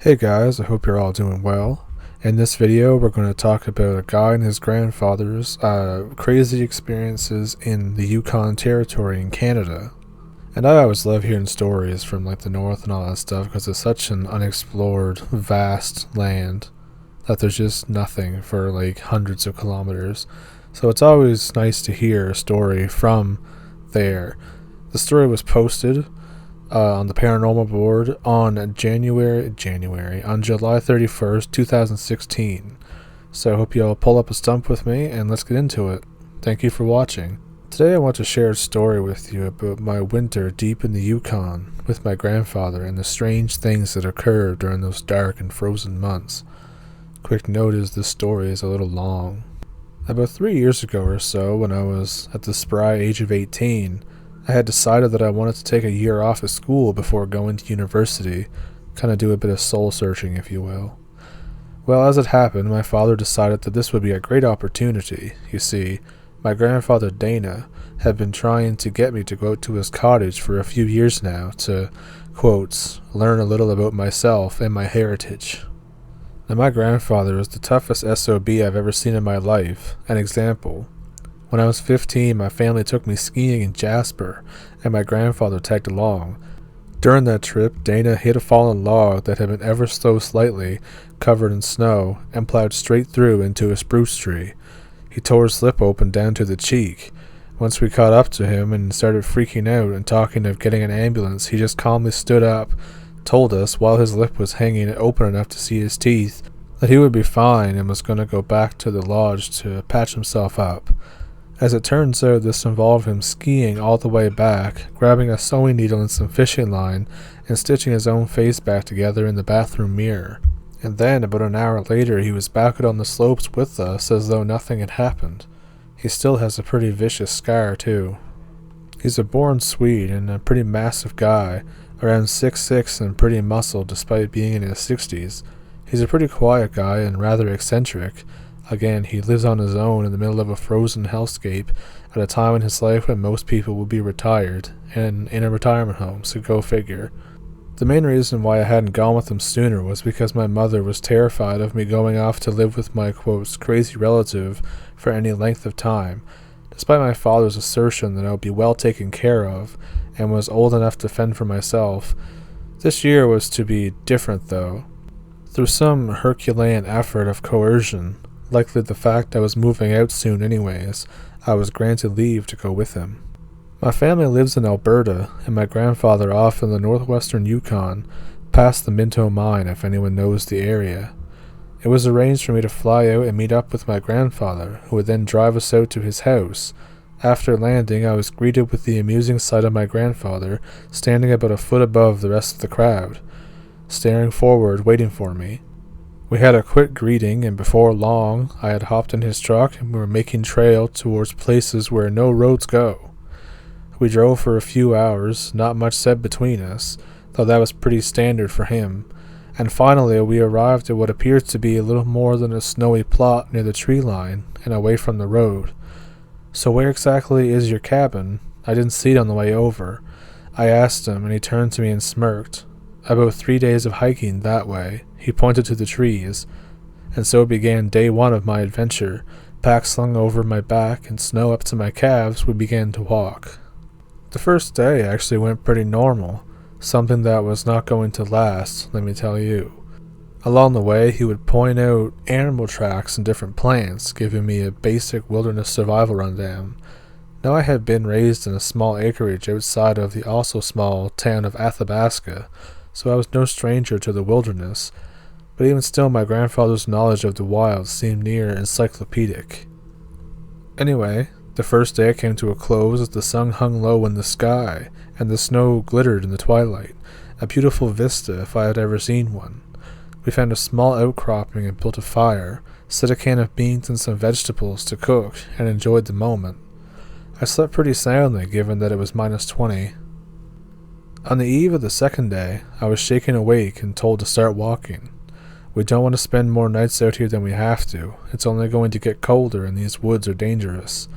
Hey guys, I hope you're all doing well. In this video, we're going to talk about a guy and his grandfather's crazy experiences in the Yukon territory in Canada. And I always love hearing stories from like the north and all that stuff because it's such an unexplored, vast land that there's just nothing for like hundreds of kilometers. So it's always nice to hear a story from there. The story was posted on the paranormal board on July 31st, 2016. So I hope you all pull up a stump with me and let's get into it. Thank you for watching. Today I want to share a story with you about my winter deep in the Yukon with my grandfather and the strange things that occurred during those dark and frozen months. Quick note is this story is a little long. About 3 years ago or so, when I was at the spry age of 18, I had decided that I wanted to take a year off of school before going to university, kind of do a bit of soul searching, if you will. Well, as it happened, my father decided that this would be a great opportunity. You see, my grandfather Dana had been trying to get me to go out to his cottage for a few years now to, quotes, learn a little about myself and my heritage. Now, my grandfather is the toughest SOB I've ever seen in my life. An example. When I was 15, my family took me skiing in Jasper, and my grandfather tagged along. During that trip, Dana hit a fallen log that had been ever so slightly covered in snow and plowed straight through into a spruce tree. He tore his lip open down to the cheek. Once we caught up to him and started freaking out and talking of getting an ambulance, he just calmly stood up, told us, while his lip was hanging open enough to see his teeth, that he would be fine and was going to go back to the lodge to patch himself up. As it turns out, this involved him skiing all the way back, grabbing a sewing needle and some fishing line, and stitching his own face back together in the bathroom mirror. And then, about an hour later, he was back out on the slopes with us as though nothing had happened. He still has a pretty vicious scar, too. He's a born Swede and a pretty massive guy, around 6'6" and pretty muscled despite being in his 60s. He's a pretty quiet guy and rather eccentric. Again, he lives on his own in the middle of a frozen hellscape at a time in his life when most people will be retired and in a retirement home, so go figure. The main reason why I hadn't gone with him sooner was because my mother was terrified of me going off to live with my, quotes, crazy relative for any length of time, despite my father's assertion that I would be well taken care of and was old enough to fend for myself. This year was to be different, though. Through some Herculean effort of coercion, likely the fact I was moving out soon anyways, I was granted leave to go with him. My family lives in Alberta, and my grandfather off in the northwestern Yukon, past the Minto mine if anyone knows the area. It was arranged for me to fly out and meet up with my grandfather, who would then drive us out to his house. After landing, I was greeted with the amusing sight of my grandfather standing about a foot above the rest of the crowd, staring forward, waiting for me. We had a quick greeting, and before long, I had hopped in his truck and we were making trail towards places where no roads go. We drove for a few hours, not much said between us, though that was pretty standard for him, and finally we arrived at what appears to be a little more than a snowy plot near the tree line and away from the road. So where exactly is your cabin? I didn't see it on the way over. I asked him, and he turned to me and smirked. About 3 days of hiking that way. He pointed to the trees, and so began day one of my adventure. Pack slung over my back and snow up to my calves, we began to walk. The first day actually went pretty normal, something that was not going to last, let me tell you. Along the way, he would point out animal tracks and different plants, giving me a basic wilderness survival rundown. Now I had been raised in a small acreage outside of the also small town of Athabasca, so I was no stranger to the wilderness, but even still my grandfather's knowledge of the wild seemed near encyclopedic. Anyway, the first day came to a close as the sun hung low in the sky, and the snow glittered in the twilight, a beautiful vista if I had ever seen one. We found a small outcropping and built a fire, set a can of beans and some vegetables to cook, and enjoyed the moment. I slept pretty soundly given that it was -20. On the eve of the second day, I was shaken awake and told to start walking. We don't want to spend more nights out here than we have to. It's only going to get colder and these woods are dangerous.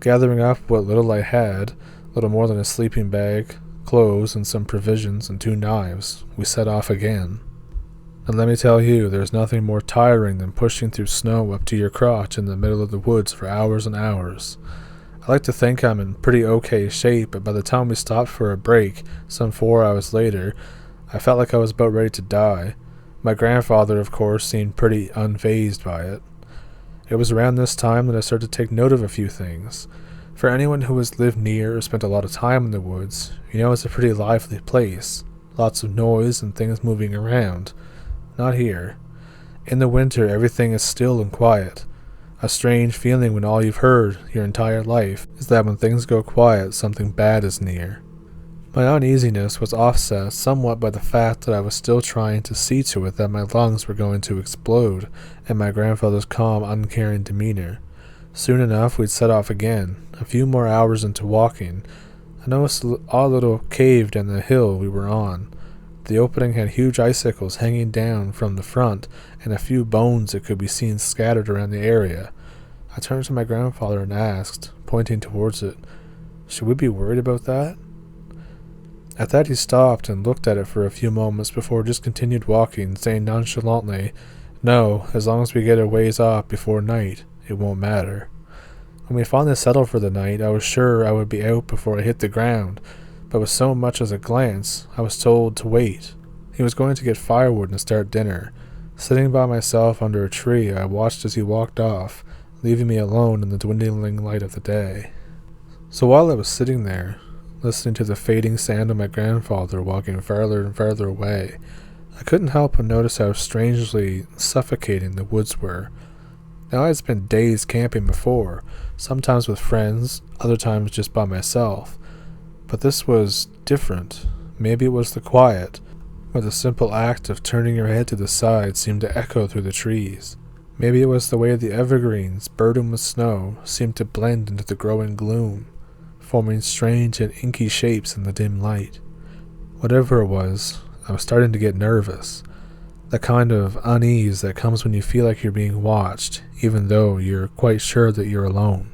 Gathering up what little I had, little more than a sleeping bag, clothes, and some provisions and 2 knives, we set off again. And let me tell you, there's nothing more tiring than pushing through snow up to your crotch in the middle of the woods for hours and hours. I like to think I'm in pretty okay shape, but by the time we stopped for a break, some 4 hours later, I felt like I was about ready to die. My grandfather, of course, seemed pretty unfazed by it. It was around this time that I started to take note of a few things. For anyone who has lived near or spent a lot of time in the woods, you know it's a pretty lively place. Lots of noise and things moving around. Not here. In the winter, everything is still and quiet. A strange feeling when all you've heard your entire life is that when things go quiet, something bad is near. My uneasiness was offset somewhat by the fact that I was still trying to see to it that my lungs were going to explode, and my grandfather's calm, uncaring demeanor. Soon enough, we'd set off again. A few more hours into walking, I noticed an odd little cave down the hill we were on. The opening had huge icicles hanging down from the front, and a few bones that could be seen scattered around the area. I turned to my grandfather and asked, pointing towards it, "Should we be worried about that?" At that he stopped and looked at it for a few moments before just continued walking, saying nonchalantly, "No, as long as we get a ways off before night, it won't matter." When we finally settled for the night, I was sure I would be out before I hit the ground, but with so much as a glance, I was told to wait. He was going to get firewood and start dinner. Sitting by myself under a tree, I watched as he walked off, leaving me alone in the dwindling light of the day. So while I was sitting there, listening to the fading sound of my grandfather walking farther and farther away, I couldn't help but notice how strangely suffocating the woods were. Now I had spent days camping before, sometimes with friends, other times just by myself. But this was different. Maybe it was the quiet, where the simple act of turning your head to the side seemed to echo through the trees. Maybe it was the way the evergreens, burdened with snow, seemed to blend into the growing gloom, forming strange and inky shapes in the dim light. Whatever it was, I was starting to get nervous. The kind of unease that comes when you feel like you're being watched, even though you're quite sure that you're alone.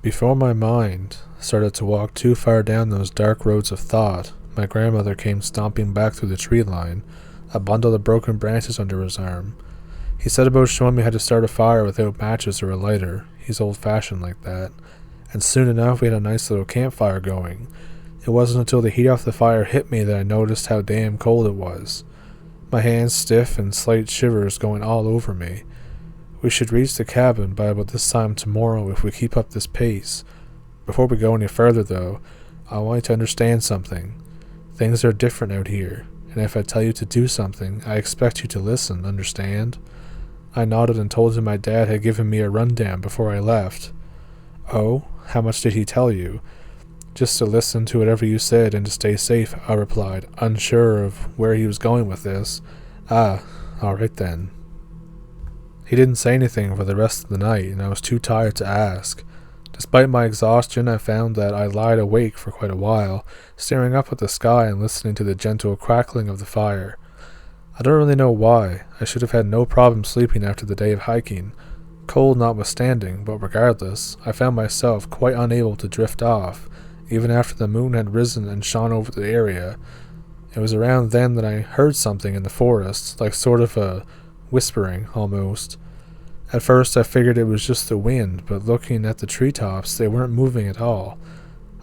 Before my mind started to walk too far down those dark roads of thought, my grandmother came stomping back through the tree line, a bundle of broken branches under his arm. He set about showing me how to start a fire without matches or a lighter. He's old-fashioned like that. And soon enough we had a nice little campfire going. It wasn't until the heat off the fire hit me that I noticed how damn cold it was. My hands stiff and slight shivers going all over me. We should reach the cabin by about this time tomorrow if we keep up this pace. Before we go any further, though, I want you to understand something. Things are different out here, and if I tell you to do something, I expect you to listen, understand? I nodded and told him my dad had given me a rundown before I left. "Oh, how much did he tell you?" "Just to listen to whatever you said and to stay safe," I replied, unsure of where he was going with this. "Ah, all right then." He didn't say anything for the rest of the night, and I was too tired to ask. Despite my exhaustion, I found that I lied awake for quite a while, staring up at the sky and listening to the gentle crackling of the fire. I don't really know why. I should have had no problem sleeping after the day of hiking, cold notwithstanding, but regardless, I found myself quite unable to drift off, even after the moon had risen and shone over the area. It was around then that I heard something in the forest, like sort of a whispering, almost. At first I figured it was just the wind, but looking at the treetops, they weren't moving at all.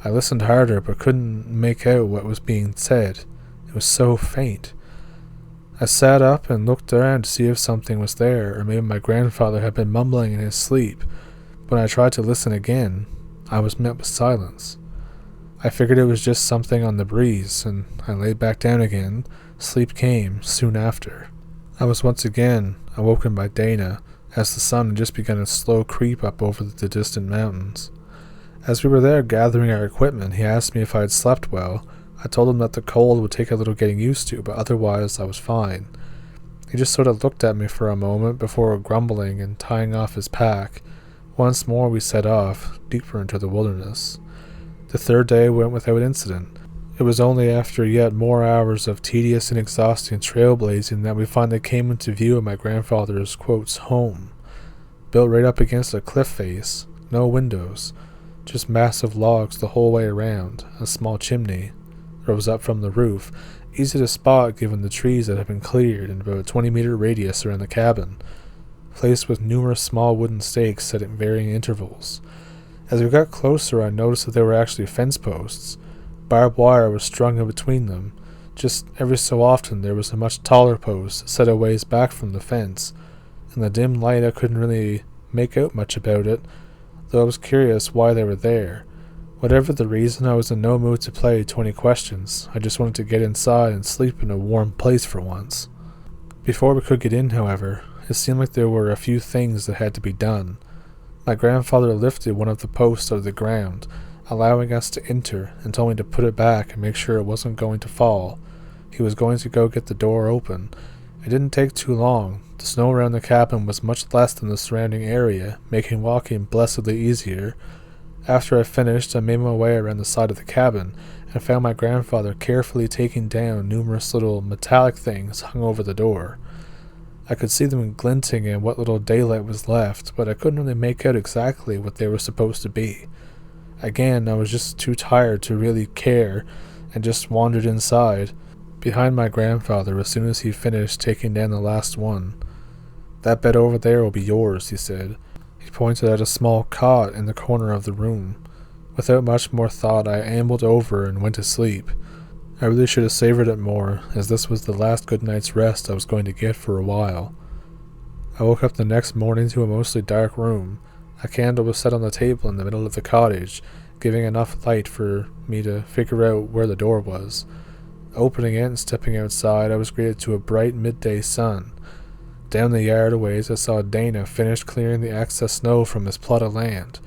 I listened harder, but couldn't make out what was being said. It was so faint. I sat up and looked around to see if something was there, or maybe my grandfather had been mumbling in his sleep. When I tried to listen again, I was met with silence. I figured it was just something on the breeze, and I lay back down again. Sleep came soon after. I was once again awoken by Dana, as the sun had just begun its slow creep up over the distant mountains. As we were there gathering our equipment, he asked me if I had slept well. I told him that the cold would take a little getting used to, but otherwise I was fine. He just sort of looked at me for a moment before grumbling and tying off his pack. Once more we set off, deeper into the wilderness. The third day went without incident. It was only after yet more hours of tedious and exhausting trailblazing that we finally came into view of my grandfather's, quotes, home. Built right up against a cliff face, no windows, just massive logs the whole way around. A small chimney rose up from the roof, easy to spot given the trees that had been cleared in about a 20-meter radius around the cabin, placed with numerous small wooden stakes set at varying intervals. As we got closer, I noticed that they were actually fence posts. Barbed wire was strung in between them. Just every so often there was a much taller post set a ways back from the fence. In the dim light I couldn't really make out much about it, though I was curious why they were there. Whatever the reason, I was in no mood to play 20 questions. I just wanted to get inside and sleep in a warm place for once. Before we could get in, however, it seemed like there were a few things that had to be done. My grandfather lifted one of the posts out of the ground, allowing us to enter, and told me to put it back and make sure it wasn't going to fall. He was going to go get the door open. It didn't take too long. The snow around the cabin was much less than the surrounding area, making walking blessedly easier. After I finished, I made my way around the side of the cabin and found my grandfather carefully taking down numerous little metallic things hung over the door. I could see them glinting in what little daylight was left, but I couldn't really make out exactly what they were supposed to be. Again, I was just too tired to really care and just wandered inside, behind my grandfather as soon as he finished taking down the last one. "That bed over there will be yours," he said. He pointed at a small cot in the corner of the room. Without much more thought, I ambled over and went to sleep. I really should have savored it more, as this was the last good night's rest I was going to get for a while. I woke up the next morning to a mostly dark room. A candle was set on the table in the middle of the cottage, giving enough light for me to figure out where the door was. Opening it and stepping outside, I was greeted to a bright midday sun. Down the yard a ways, I saw Dana finish clearing the excess snow from his plot of land.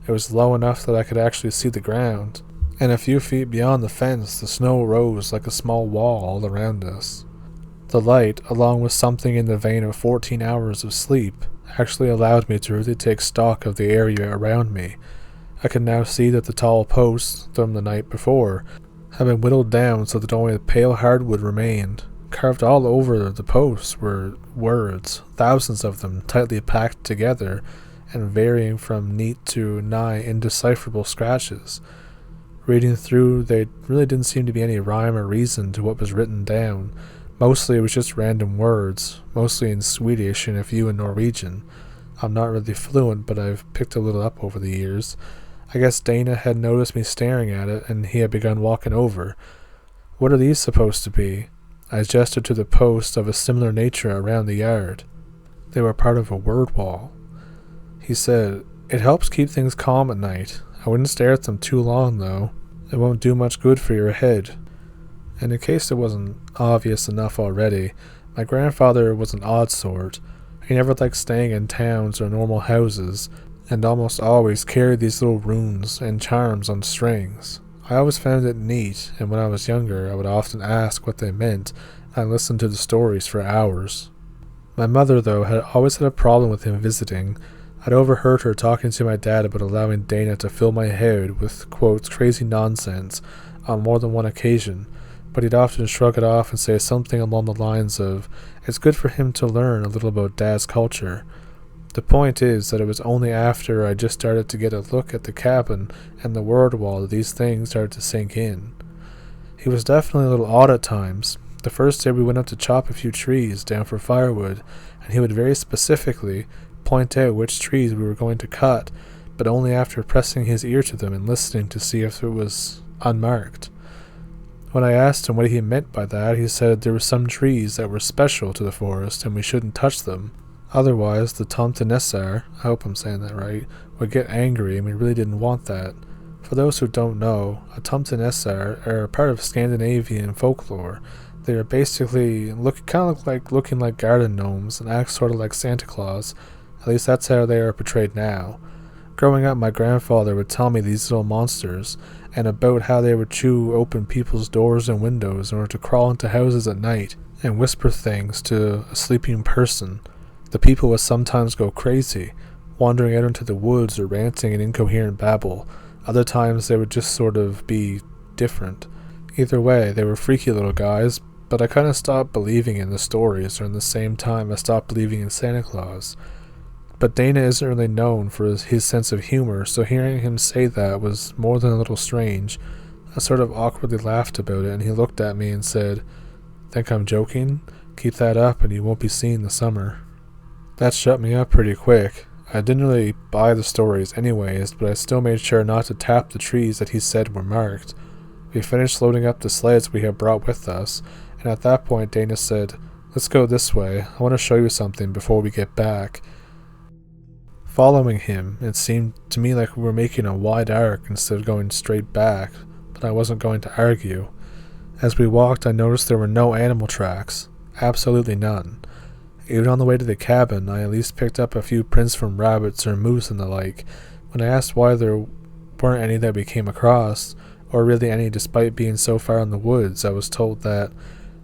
It was low enough that I could actually see the ground, and a few feet beyond the fence the snow rose like a small wall all around us. The light, along with something in the vein of 14 hours of sleep, actually allowed me to really take stock of the area around me. I could now see that the tall posts from the night before had been whittled down so that only the pale hardwood remained. Carved all over the posts were words, thousands of them tightly packed together and varying from neat to nigh indecipherable scratches. Reading through, there really didn't seem to be any rhyme or reason to what was written down. Mostly it was just random words, mostly in Swedish and a few in Norwegian. I'm not really fluent, but I've picked a little up over the years. I guess Dana had noticed me staring at it, and he had begun walking over. "What are these supposed to be?" I gestured to the posts of a similar nature around the yard. They were part of a word wall. He said, "It helps keep things calm at night. I wouldn't stare at them too long, though. It won't do much good for your head." And in case it wasn't obvious enough already, my grandfather was an odd sort. He never liked staying in towns or normal houses, and almost always carried these little runes and charms on strings. I always found it neat, and when I was younger I would often ask what they meant, and I listened to the stories for hours. My mother, though, had always had a problem with him visiting. I'd overheard her talking to my dad about allowing Dana to fill my head with, quote, crazy nonsense on more than one occasion, but he'd often shrug it off and say something along the lines of, "It's good for him to learn a little about Dad's culture." The point is that it was only after I just started to get a look at the cabin and the word wall that these things started to sink in. He was definitely a little odd at times. The first day we went up to chop a few trees down for firewood, and he would very specifically point out which trees we were going to cut, but only after pressing his ear to them and listening to see if it was unmarked. When I asked him what he meant by that, he said there were some trees that were special to the forest and we shouldn't touch them. Otherwise, the tomtenissar, I hope I'm saying that right, would get angry, and we really didn't want that. For those who don't know, a tomtenissar are a part of Scandinavian folklore. They are basically looking like garden gnomes and act sort of like Santa Claus. At least that's how they are portrayed now. Growing up, my grandfather would tell me these little monsters, and about how they would chew open people's doors and windows in order to crawl into houses at night and whisper things to a sleeping person. The people would sometimes go crazy, wandering out into the woods or ranting in incoherent babble. Other times they would just sort of be different. Either way, they were freaky little guys, but I kind of stopped believing in the stories around the same time I stopped believing in Santa Claus. But Dana isn't really known for his sense of humor, so hearing him say that was more than a little strange. I sort of awkwardly laughed about it, and he looked at me and said, "Think I'm joking? Keep that up and you won't be seeing the summer." That shut me up pretty quick. I didn't really buy the stories anyways, but I still made sure not to tap the trees that he said were marked. We finished loading up the sleds we had brought with us, and at that point Dana said, "Let's go this way. I want to show you something before we get back." Following him, it seemed to me like we were making a wide arc instead of going straight back, but I wasn't going to argue. As we walked, I noticed there were no animal tracks. Absolutely none. Even on the way to the cabin, I at least picked up a few prints from rabbits or moose and the like. When I asked why there weren't any that we came across, or really any despite being so far in the woods, I was told that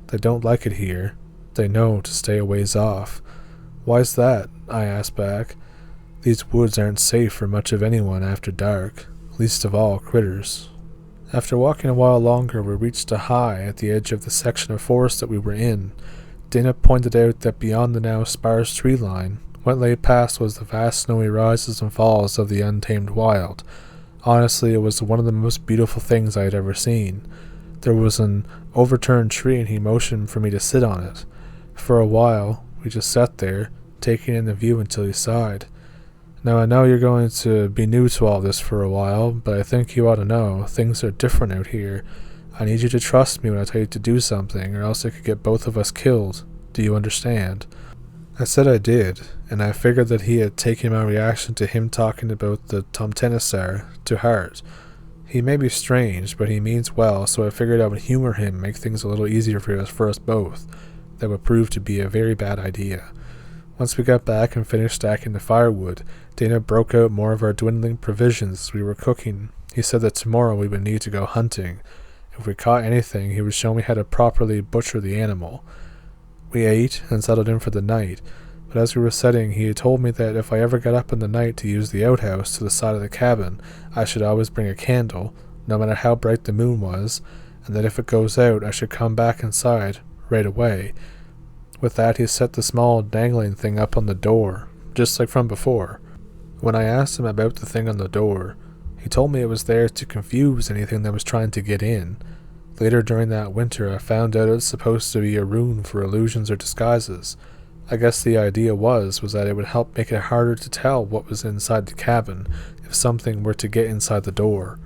they don't like it here. They know to stay a ways off. "Why's that?" I asked back. "These woods aren't safe for much of anyone after dark, least of all critters." After walking a while longer, we reached a high at the edge of the section of forest that we were in. Dana pointed out that beyond the now sparse tree line, what lay past was the vast snowy rises and falls of the untamed wild. Honestly, it was one of the most beautiful things I had ever seen. There was an overturned tree and he motioned for me to sit on it. For a while, we just sat there, taking in the view until he sighed. "Now I know you're going to be new to all this for a while, but I think you ought to know, things are different out here. I need you to trust me when I tell you to do something, or else it could get both of us killed. Do you understand?" I said I did, and I figured that he had taken my reaction to him talking about the tomtenissar to heart. He may be strange, but he means well, so I figured I would humor him, make things a little easier for us both. That would prove to be a very bad idea. Once we got back and finished stacking the firewood, Dana broke out more of our dwindling provisions as we were cooking. He said that tomorrow we would need to go hunting. If we caught anything, he would show me how to properly butcher the animal. We ate and settled in for the night, but as we were setting, he had told me that if I ever got up in the night to use the outhouse to the side of the cabin, I should always bring a candle, no matter how bright the moon was, and that if it goes out, I should come back inside right away. With that, he set the small dangling thing up on the door, just like from before. When I asked him about the thing on the door, he told me it was there to confuse anything that was trying to get in. Later during that winter, I found out it's supposed to be a rune for illusions or disguises. I guess the idea was that it would help make it harder to tell what was inside the cabin if something were to get inside the door.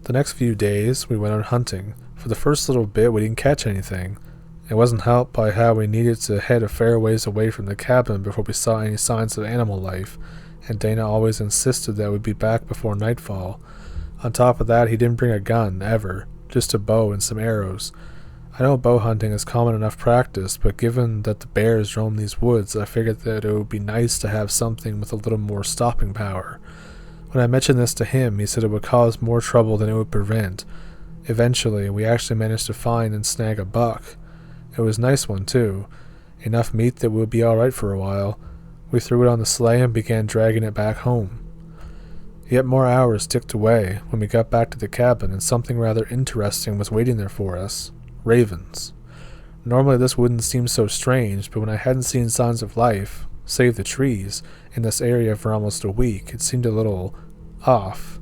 The next few days, we went out hunting. For the first little bit, we didn't catch anything. It wasn't helped by how we needed to head a fair ways away from the cabin before we saw any signs of animal life, and Dana always insisted that we'd be back before nightfall. On top of that, he didn't bring a gun, ever, just a bow and some arrows. I know bow hunting is common enough practice, but given that the bears roam these woods, I figured that it would be nice to have something with a little more stopping power. When I mentioned this to him, he said it would cause more trouble than it would prevent. Eventually, we actually managed to find and snag a buck. It was a nice one, too. Enough meat that would be alright for a while. We threw it on the sleigh and began dragging it back home. Yet more hours ticked away when we got back to the cabin, and something rather interesting was waiting there for us. Ravens. Normally this wouldn't seem so strange, but when I hadn't seen signs of life, save the trees, in this area for almost a week, it seemed a little off.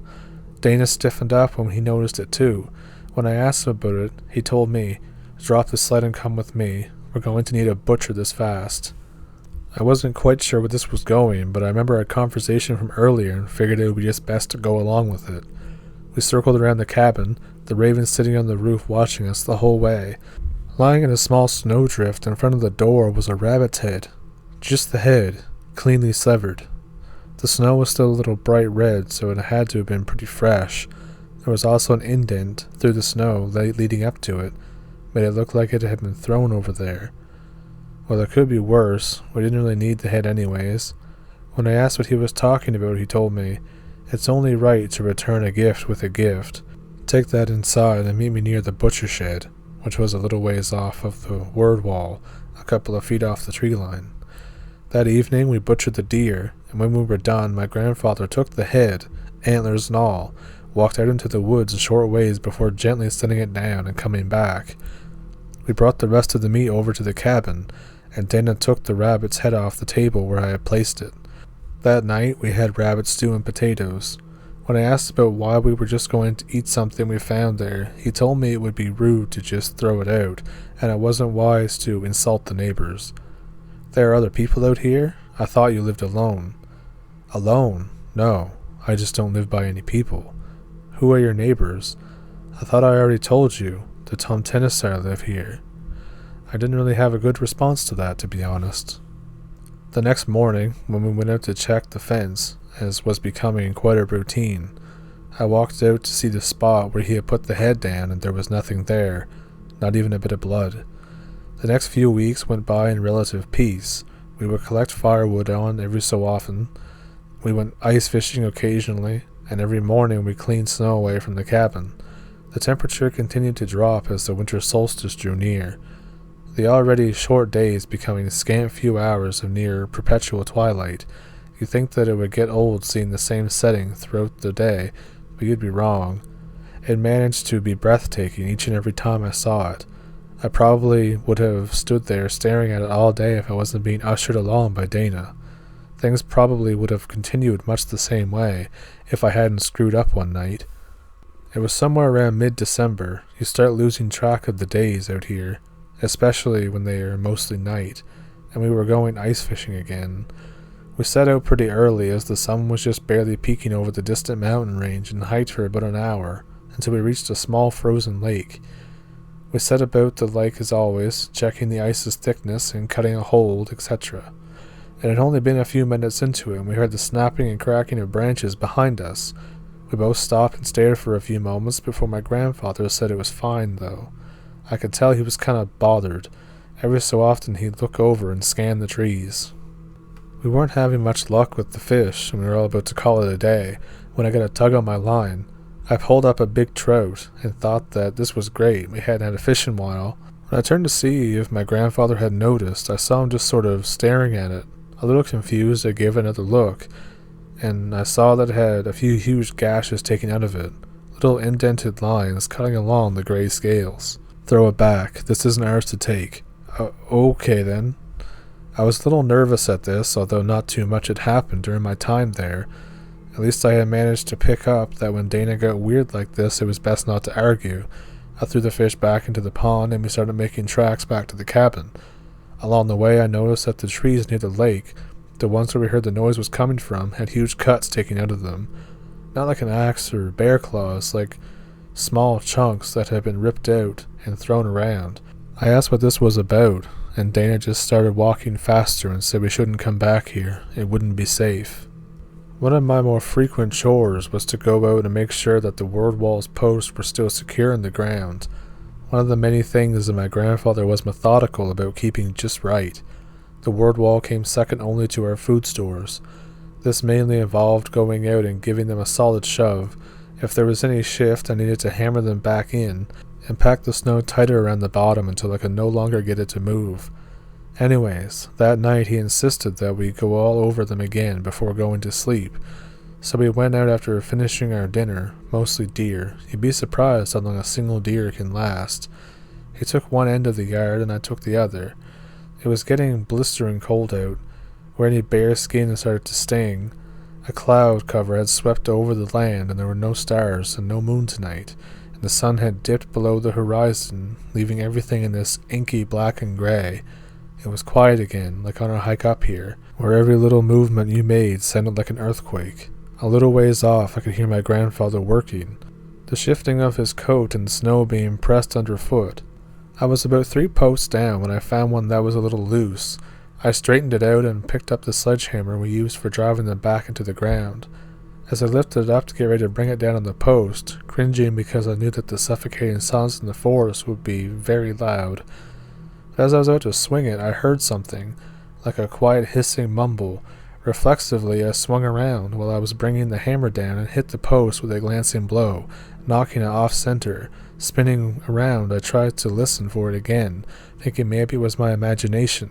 Dana stiffened up when he noticed it too. When I asked him about it, he told me, "Drop the sled and come with me. We're going to need a butcher this fast." I wasn't quite sure where this was going, but I remember our conversation from earlier and figured it would be just best to go along with it. We circled around the cabin, the raven sitting on the roof watching us the whole way. Lying in a small snowdrift in front of the door was a rabbit's head. Just the head, cleanly severed. The snow was still a little bright red, so it had to have been pretty fresh. There was also an indent through the snow leading up to it, but it looked like it had been thrown over there. Well, it could be worse. We didn't really need the head anyways. When I asked what he was talking about, he told me, "It's only right to return a gift with a gift. Take that inside and meet me near the butcher shed," which was a little ways off of the word wall, a couple of feet off the tree line. That evening we butchered the deer, and when we were done, my grandfather took the head, antlers and all, walked out into the woods a short ways before gently setting it down and coming back. We brought the rest of the meat over to the cabin, and Dana took the rabbit's head off the table where I had placed it. That night we had rabbit stew and potatoes. When I asked about why we were just going to eat something we found there, he told me it would be rude to just throw it out, and it wasn't wise to insult the neighbors. There are other people out here? I thought you lived alone. Alone? No, I just don't live by any people. Who are your neighbors? I thought I already told you. The tomtenissar live here. I didn't really have a good response to that, to be honest. The next morning, when we went out to check the fence, as was becoming quite a routine, I walked out to see the spot where he had put the head down, and there was nothing there, not even a bit of blood. The next few weeks went by in relative peace. We would collect firewood on every so often. We went ice fishing occasionally, and every morning we cleaned snow away from the cabin. The temperature continued to drop as the winter solstice drew near, the already short days becoming a scant few hours of near perpetual twilight. You'd think that it would get old seeing the same setting throughout the day, but you'd be wrong. It managed to be breathtaking each and every time I saw it. I probably would have stood there staring at it all day if I wasn't being ushered along by Dana. Things probably would have continued much the same way if I hadn't screwed up one night. It was somewhere around mid-December. You start losing track of the days out here, especially when they are mostly night, and we were going ice fishing again. We set out pretty early as the sun was just barely peeking over the distant mountain range and hiked for about an hour until we reached a small frozen lake. We set about the lake as always, checking the ice's thickness and cutting a hold, etc. It had only been a few minutes into it when we heard the snapping and cracking of branches behind us. We both stopped and stared for a few moments before my grandfather said it was fine, though. I could tell he was kind of bothered. Every so often he'd look over and scan the trees. We weren't having much luck with the fish, and we were all about to call it a day, when I got a tug on my line. I pulled up a big trout, and thought that this was great. We hadn't had a fish in a while. When I turned to see if my grandfather had noticed, I saw him just sort of staring at it. A little confused, I gave it another look, and I saw that it had a few huge gashes taken out of it, little indented lines cutting along the gray scales. Throw it back. This isn't ours to take. Okay then. I was a little nervous at this, although not too much had happened during my time there. At least I had managed to pick up that when Dana got weird like this, it was best not to argue. I threw the fish back into the pond, and we started making tracks back to the cabin. Along the way, I noticed that the trees near the lake, the ones where we heard the noise was coming from, had huge cuts taken out of them. Not like an axe or bear claws, like small chunks that had been ripped out and thrown around. I asked what this was about, and Dana just started walking faster and said we shouldn't come back here. It wouldn't be safe. One of my more frequent chores was to go out and make sure that the ward wall's posts were still secure in the ground. One of the many things that my grandfather was methodical about keeping just right. The ward wall came second only to our food stores. This mainly involved going out and giving them a solid shove. If there was any shift, I needed to hammer them back in and pack the snow tighter around the bottom until I could no longer get it to move. Anyways, that night he insisted that we go all over them again before going to sleep, so we went out after finishing our dinner, mostly deer. You'd be surprised how long a single deer can last. He took one end of the yard and I took the other. It was getting blistering cold out, where any bare skin started to sting. A cloud cover had swept over the land, and there were no stars and no moon tonight, and the sun had dipped below the horizon, leaving everything in this inky black and gray. It was quiet again, like on our hike up here, where every little movement you made sounded like an earthquake. A little ways off, I could hear my grandfather working, the shifting of his coat and snow being pressed underfoot. I was about 3 posts down when I found one that was a little loose. I straightened it out and picked up the sledgehammer we used for driving them back into the ground. As I lifted it up to get ready to bring it down on the post, cringing because I knew that the suffocating silence in the forest would be very loud. But as I was about to swing it, I heard something, like a quiet hissing mumble. Reflexively, I swung around while I was bringing the hammer down and hit the post with a glancing blow, knocking it off-center. Spinning around, I tried to listen for it again, thinking maybe it was my imagination.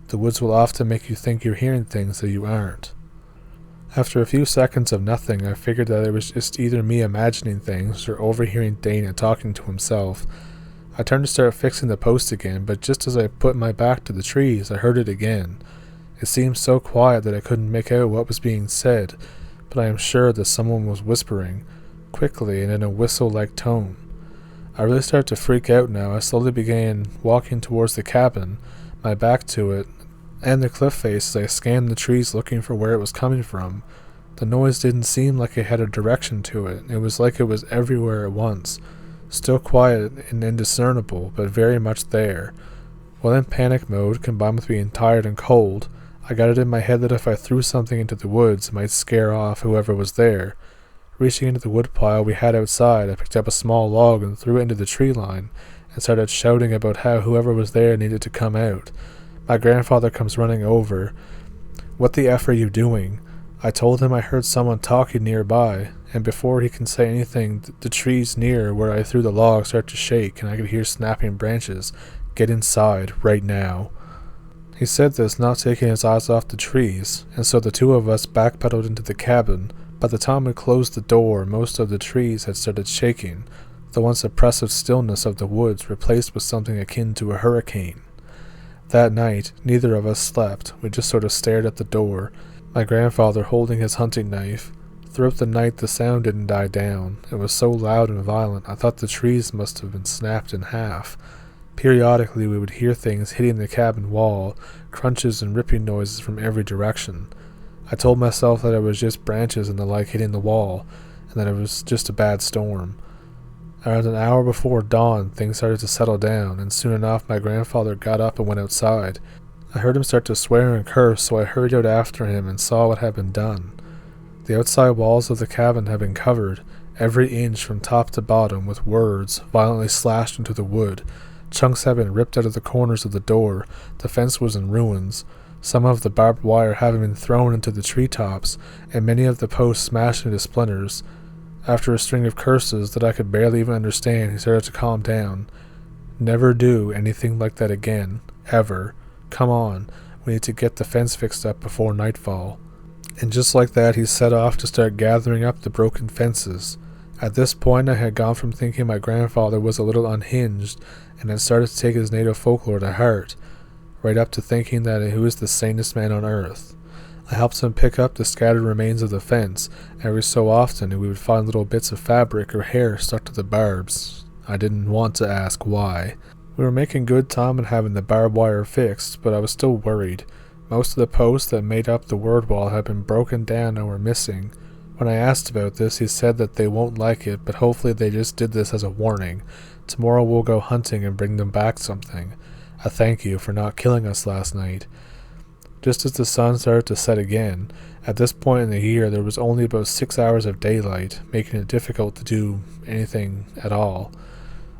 The woods will often make you think you're hearing things that you aren't. After a few seconds of nothing, I figured that it was just either me imagining things or overhearing Dana talking to himself. I turned to start fixing the post again, but just as I put my back to the trees, I heard it again. It seemed so quiet that I couldn't make out what was being said, but I am sure that someone was whispering, quickly and in a whistle-like tone. I really started to freak out now. I slowly began walking towards the cabin, my back to it, and the cliff face as I scanned the trees looking for where it was coming from. The noise didn't seem like it had a direction to it. It was like it was everywhere at once, still quiet and indiscernible, but very much there. While in panic mode, combined with being tired and cold, I got it in my head that if I threw something into the woods, it might scare off whoever was there. Reaching into the woodpile we had outside, I picked up a small log and threw it into the tree line, and started shouting about how whoever was there needed to come out. My grandfather comes running over. "What the F are you doing?" I told him I heard someone talking nearby, and before he can say anything, the trees near where I threw the log start to shake, and I could hear snapping branches. "Get inside, right now." He said this, not taking his eyes off the trees, and so the two of us backpedaled into the cabin. By the time we closed the door, most of the trees had started shaking, the once oppressive stillness of the woods replaced with something akin to a hurricane. That night, neither of us slept. We just sort of stared at the door, my grandfather holding his hunting knife. Throughout the night the sound didn't die down. It was so loud and violent I thought the trees must have been snapped in half. Periodically we would hear things hitting the cabin wall, crunches and ripping noises from every direction. I told myself that it was just branches and the like hitting the wall, and that it was just a bad storm. Around an hour before dawn, things started to settle down, and soon enough my grandfather got up and went outside. I heard him start to swear and curse, so I hurried out after him and saw what had been done. The outside walls of the cabin had been covered, every inch from top to bottom, with words violently slashed into the wood. Chunks had been ripped out of the corners of the door. The fence was in ruins, some of the barbed wire having been thrown into the treetops, and many of the posts smashed into splinters. After a string of curses that I could barely even understand, he started to calm down. "Never do anything like that again. Ever. Come on, we need to get the fence fixed up before nightfall." And just like that, he set off to start gathering up the broken fences. At this point, I had gone from thinking my grandfather was a little unhinged and had started to take his native folklore to heart, right up to thinking that he was the sanest man on earth. I helped him pick up the scattered remains of the fence. Every so often we would find little bits of fabric or hair stuck to the barbs. I didn't want to ask why. We were making good time in having the barbed wire fixed, but I was still worried. Most of the posts that made up the word wall had been broken down and were missing. When I asked about this, he said that they won't like it, but hopefully they just did this as a warning. Tomorrow we'll go hunting and bring them back something. A thank you for not killing us last night. Just as the sun started to set again, at this point in the year there was only about 6 hours of daylight, making it difficult to do anything at all.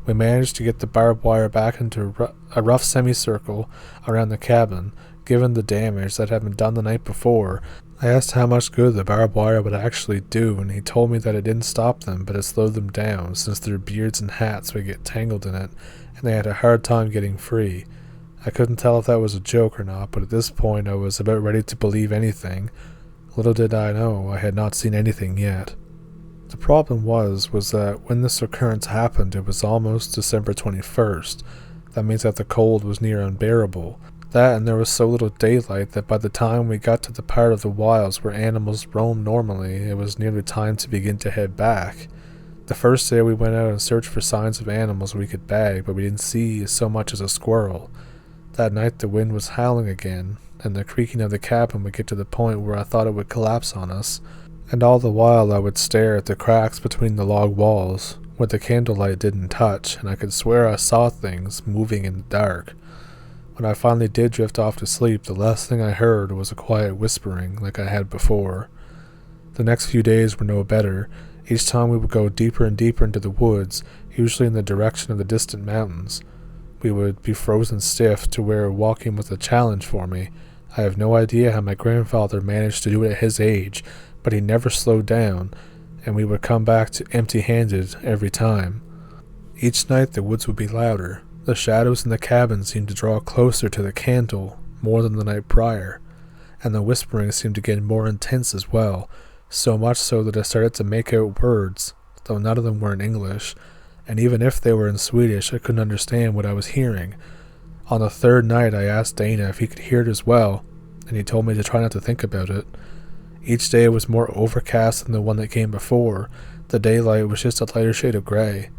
We managed to get the barbed wire back into a rough semicircle around the cabin. Given the damage that had been done the night before, I asked how much good the barbed wire would actually do, and he told me that it didn't stop them, but it slowed them down, since their beards and hats would get tangled in it, and they had a hard time getting free. I couldn't tell if that was a joke or not, but at this point I was about ready to believe anything. Little did I know, I had not seen anything yet. The problem was that when this occurrence happened, it was almost December 21st. That means that the cold was near unbearable. That, and there was so little daylight that by the time we got to the part of the wilds where animals roam normally, it was nearly time to begin to head back. The first day we went out and searched for signs of animals we could bag, but we didn't see so much as a squirrel. That night the wind was howling again, and the creaking of the cabin would get to the point where I thought it would collapse on us. And all the while I would stare at the cracks between the log walls, where the candlelight didn't touch, and I could swear I saw things moving in the dark. When I finally did drift off to sleep, the last thing I heard was a quiet whispering like I had before. The next few days were no better. Each time we would go deeper and deeper into the woods, usually in the direction of the distant mountains. We would be frozen stiff to where walking was a challenge for me. I have no idea how my grandfather managed to do it at his age, but he never slowed down, and we would come back empty-handed every time. Each night the woods would be louder. The shadows in the cabin seemed to draw closer to the candle more than the night prior, and the whispering seemed to get more intense as well, so much so that I started to make out words, though none of them were in English, and even if they were in Swedish, I couldn't understand what I was hearing. On the third night I asked Dana if he could hear it as well, and he told me to try not to think about it. Each day was more overcast than the one that came before. The daylight was just a lighter shade of gray.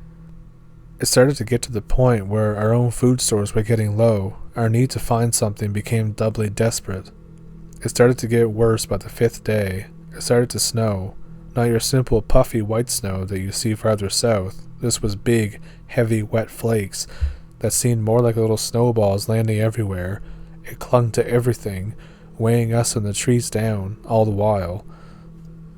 It started to get to the point where our own food stores were getting low. Our need to find something became doubly desperate. It started to get worse by the 5th day. It started to snow. Not your simple puffy white snow that you see farther south. This was big, heavy, wet flakes that seemed more like little snowballs landing everywhere. It clung to everything, weighing us and the trees down all the while.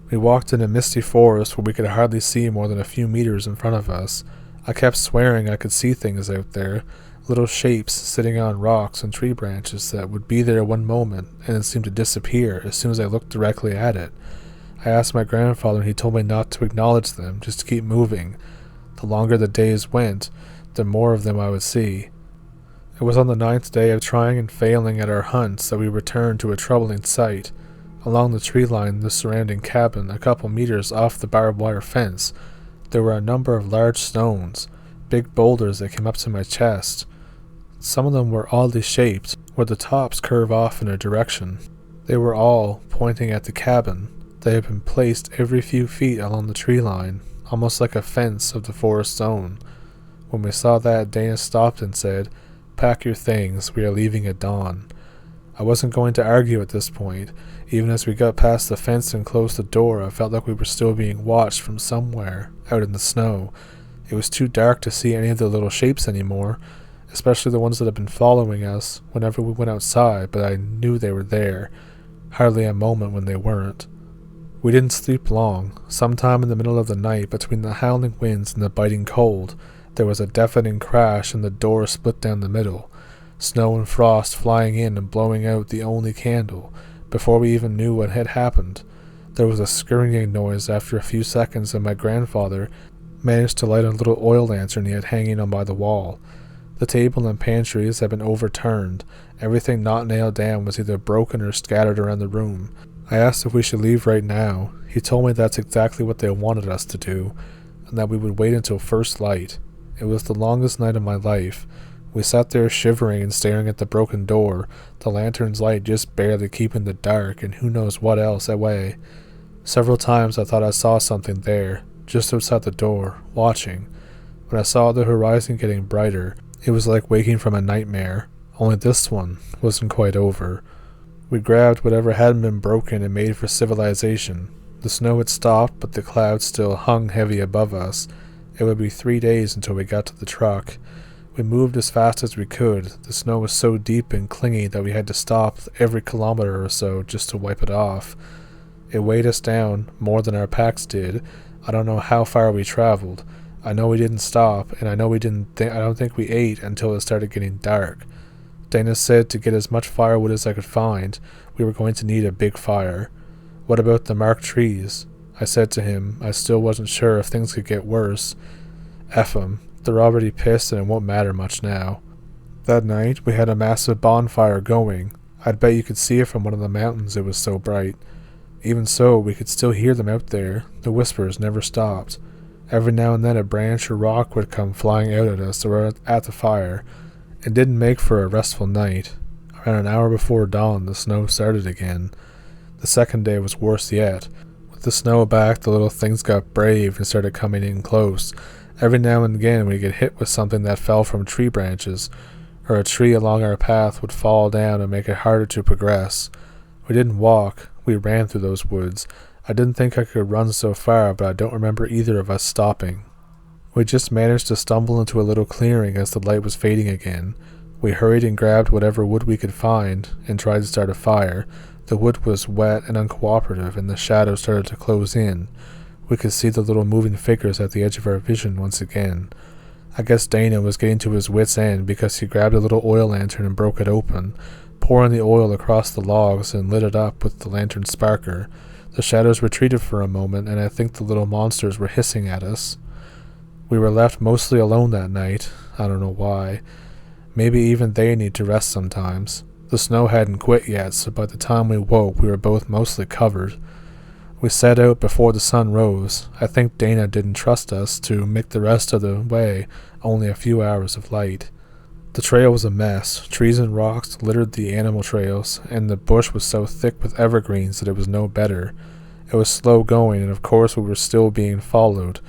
We walked in a misty forest where we could hardly see more than a few meters in front of us. I kept swearing I could see things out there, little shapes sitting on rocks and tree branches that would be there one moment and then seem to disappear as soon as I looked directly at it. I asked my grandfather and he told me not to acknowledge them, just to keep moving. The longer the days went, the more of them I would see. It was on the 9th day of trying and failing at our hunts that we returned to a troubling sight. Along the tree line, the surrounding cabin, a couple meters off the barbed wire fence, there were a number of large stones, big boulders that came up to my chest. Some of them were oddly shaped, where the tops curve off in a direction. They were all pointing at the cabin. They had been placed every few feet along the tree line, almost like a fence of the forest's own. When we saw that, Dana stopped and said, "Pack your things, we are leaving at dawn." I wasn't going to argue at this point. Even as we got past the fence and closed the door, I felt like we were still being watched from somewhere, out in the snow. It was too dark to see any of the little shapes anymore, especially the ones that had been following us whenever we went outside, but I knew they were there. Hardly a moment when they weren't. We didn't sleep long. Sometime in the middle of the night, between the howling winds and the biting cold, there was a deafening crash and the door split down the middle. Snow and frost flying in and blowing out the only candle. Before we even knew what had happened, there was a scurrying noise after a few seconds, and my grandfather managed to light a little oil lantern he had hanging on by the wall. The table and pantries had been overturned. Everything not nailed down was either broken or scattered around the room. I asked if we should leave right now. He told me that's exactly what they wanted us to do, and that we would wait until first light. It was the longest night of my life. We sat there shivering and staring at the broken door, the lantern's light just barely keeping the dark and who knows what else away. Several times I thought I saw something there, just outside the door, watching. When I saw the horizon getting brighter, it was like waking from a nightmare, only this one wasn't quite over. We grabbed whatever hadn't been broken and made for civilization. The snow had stopped, but the clouds still hung heavy above us. It would be 3 days until we got to the truck. We moved as fast as we could. The snow was so deep and clingy that we had to stop every kilometer or so just to wipe it off. It weighed us down more than our packs did. I don't know how far we traveled. I know we didn't stop, and I know I don't think we ate until it started getting dark. Dana said to get as much firewood as I could find. We were going to need a big fire. What about the marked trees? I said to him. I still wasn't sure if things could get worse. F 'em. They're already pissed and it won't matter much now. That night, we had a massive bonfire going. I'd bet you could see it from one of the mountains, it was so bright. Even so, we could still hear them out there. The whispers never stopped. Every now and then a branch or rock would come flying out at us or at the fire. It didn't make for a restful night. Around an hour before dawn, the snow started again. The second day was worse yet. With the snow back, the little things got brave and started coming in close. Every now and again we'd get hit with something that fell from tree branches, or a tree along our path would fall down and make it harder to progress. We didn't walk, we ran through those woods. I didn't think I could run so far, but I don't remember either of us stopping. We just managed to stumble into a little clearing as the light was fading again. We hurried and grabbed whatever wood we could find and tried to start a fire. The wood was wet and uncooperative, and the shadows started to close in. We could see the little moving figures at the edge of our vision once again. I guess Dana was getting to his wit's end because he grabbed a little oil lantern and broke it open, pouring the oil across the logs and lit it up with the lantern sparker. The shadows retreated for a moment, and I think the little monsters were hissing at us. We were left mostly alone that night. I don't know why. Maybe even they need to rest sometimes. The snow hadn't quit yet, so by the time we woke, we were both mostly covered. We set out before the sun rose. I think Dana didn't trust us to make the rest of the way only a few hours of light. The trail was a mess. Trees and rocks littered the animal trails, and the bush was so thick with evergreens that it was no better. It was slow going, and of course we were still being followed.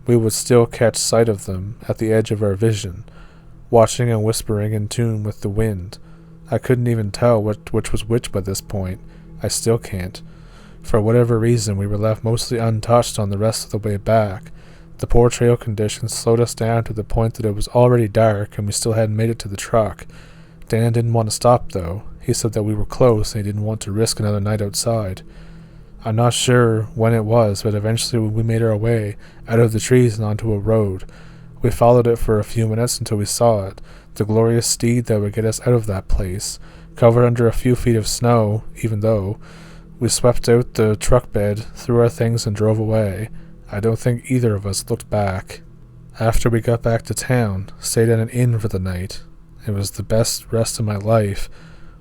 We would still catch sight of them at the edge of our vision, watching and whispering in tune with the wind. I couldn't even tell which was which by this point. I still can't. For whatever reason, we were left mostly untouched on the rest of the way back. The poor trail conditions slowed us down to the point that it was already dark and we still hadn't made it to the truck. Dana didn't want to stop, though. He said that we were close and he didn't want to risk another night outside. I'm not sure when it was, but eventually we made our way out of the trees and onto a road. We followed it for a few minutes until we saw it, the glorious steed that would get us out of that place, covered under a few feet of snow, even though. We swept out the truck bed, threw our things, and drove away. I don't think either of us looked back. After we got back to town, stayed at an inn for the night. It was the best rest of my life.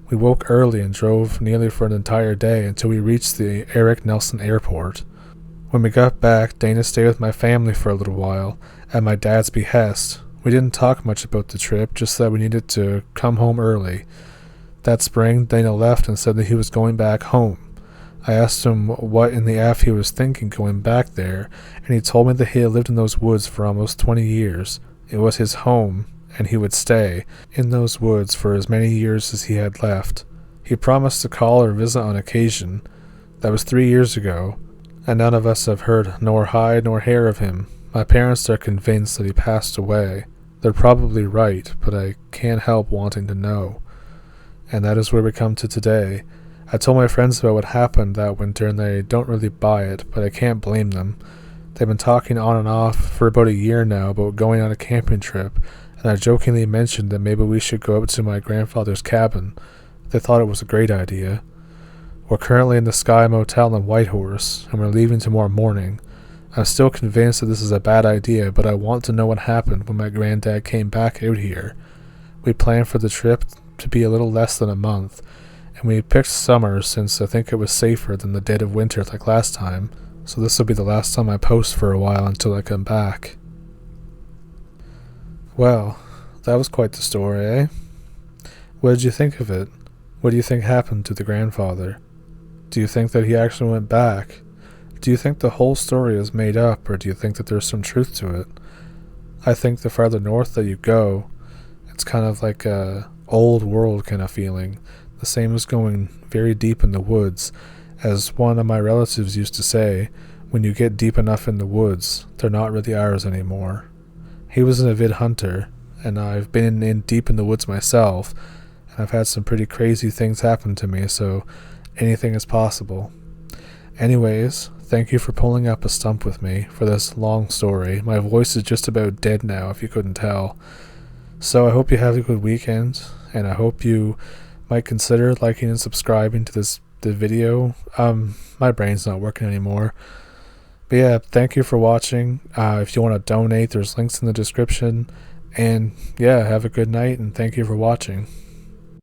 We woke early and drove nearly for an entire day until we reached the Eric Nelson Airport. When we got back, Dana stayed with my family for a little while, at my dad's behest. We didn't talk much about the trip, just that we needed to come home early. That spring, Dana left and said that he was going back home. I asked him what in the F he was thinking going back there, and he told me that he had lived in those woods for almost 20 years. It was his home, and he would stay in those woods for as many years as he had left. He promised to call or visit on occasion. That was 3 years ago, and none of us have heard nor hide nor hair of him. My parents are convinced that he passed away. They're probably right, but I can't help wanting to know. And that is where we come to today. I told my friends about what happened that winter, and they don't really buy it, but I can't blame them. They've been talking on and off for about a year now about going on a camping trip, and I jokingly mentioned that maybe we should go up to my grandfather's cabin. They thought it was a great idea. We're currently in the Sky Motel in Whitehorse, and we're leaving tomorrow morning. I'm still convinced that this is a bad idea, but I want to know what happened when my granddad came back out here. We planned for the trip to be a little less than a month, and we picked summer since I think it was safer than the dead of winter like last time, so this will be the last time I post for a while until I come back. Well, that was quite the story, eh? What did you think of it? What do you think happened to the grandfather? Do you think that he actually went back? Do you think the whole story is made up, or do you think that there's some truth to it? I think the farther north that you go, it's kind of like a old world kind of feeling. The same as going very deep in the woods. As one of my relatives used to say, when you get deep enough in the woods, they're not really ours anymore. He was an avid hunter, and I've been in deep in the woods myself, and I've had some pretty crazy things happen to me, so anything is possible. Anyways, thank you for pulling up a stump with me for this long story. My voice is just about dead now, if you couldn't tell. So I hope you have a good weekend, and I hope you might consider liking and subscribing to the video. My brain's not working anymore. But yeah, thank you for watching. If you want to donate, there's links in the description. And yeah, have a good night, and thank you for watching.